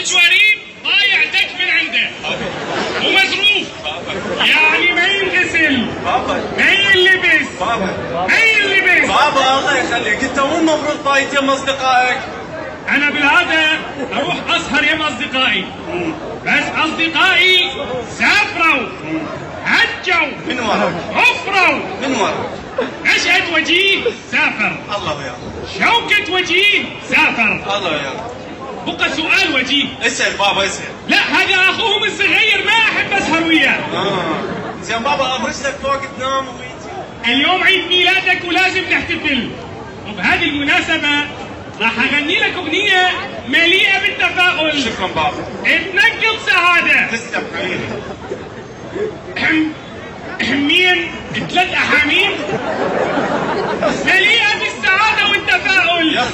شواريب ضايع دك من عنده ومزروف، يعني ما ينغسل ما ينلبس ما ينلبس. بابا الله يخليك، انت مو المفروض طايت يم اصدقائك؟ انا بالعاده اروح اسهر يم اصدقائي، بس اصدقائي سافروا هجوا من وراك؟ عفروا من وراك؟ نشأة وجيه سافر، الله وياك. شوكة وجيه سافر. الله وياك. بقى سؤال وجيه. اسأل بابا اسأل. لا هذا اخوهم الصغير ما احب اسهر وياه. زين بابا ابرش لك فوق تنام ويجي. اليوم عيد ميلادك ولازم نحتفل، وبهذه المناسبة راح اغني لك اغنية مليئة بالتفاؤل. شكرا بابا. تنقل سعادة. تسلم حبيبي. مين؟ 3 أحاميم مليئة بالسعادة والتفاؤل. يا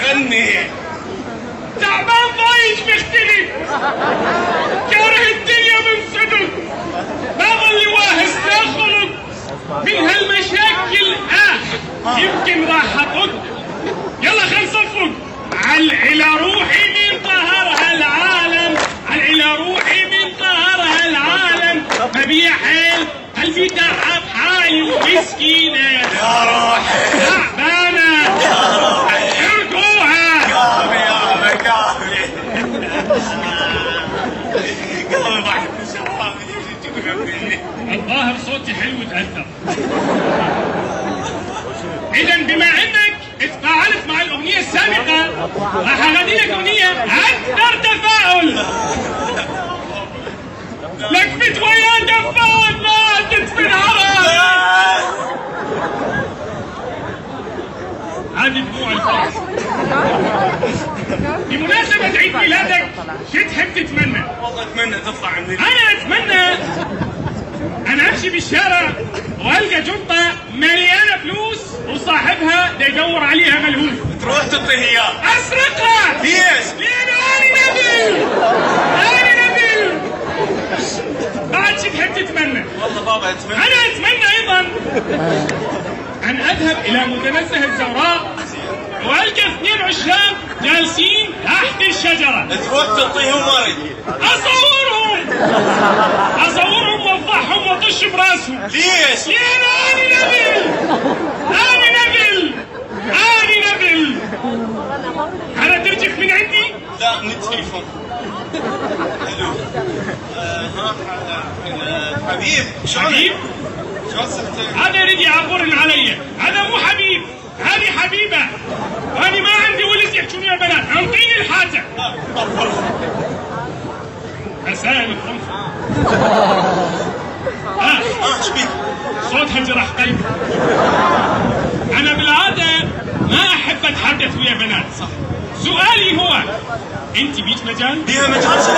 غني. تعبان ضايج مختلف، كاره الدنيا من صدق، ما ظل واهس لا خلق من هالمشاكل. يمكن راح اطق. يلا خل صفق. على روحي من قهرها العالم، على روحي من قهرها العالم، مبيع حيل قلبي تعب حالي ومسكينة يا روحي تعبانة يا روحي ارجوها. قلبي يا قلبي قلبي بحب الشباب يجي. الظاهر صوتي حلو تأثر. إذا بما إنك تفاعلت مع الأغنية السابقة راح أغني لك أغنية أكثر تفاؤل. لفت ويا دفان ماتت في العرب. هذه دموع الفرح. بمناسبة عيد ميلادك شو تحب تتمنى؟ والله اتمنى تطلع عندي. أنا أتمنى أنا أمشي بالشارع وألقى جنطة مليانة فلوس وصاحبها دا يدور عليها ملهوف. تروح تعطيه اياه. أسرقها. ليش؟ لأن أنا نبيل. أنا نبيل. بعد شو تحب تتمنى؟ والله بابا اتمنى. أنا أتمنى أيضا أن أذهب إلى متنزه الزوراء وألقى 2 عشاق جالسين تحت الشجرة. تروح تعطيهم ورق. أصورهم وأفضحهم وأطش براسهم. ليش؟ لأن أنا نبيل. أنا نبيل. أنا نبيل. أنا ترجف من عندي؟ لا من التليفون. حلو. حبيب حبيب؟ شلون صحتك؟ هذا يريد يعبرن علي. هذا مو حبيب، هذه حبيبة. وأنا ما عندي ولد يحكون يا بنات. أعطيني الحاجة. أسائل الخنفة. ايش بيك؟ صوتها جرح قلبي. أنا بالعادة ما أحب أتحدث ويا بنات. صح. سؤالي هو أنت بيك مجال؟ بيها مجال شنو؟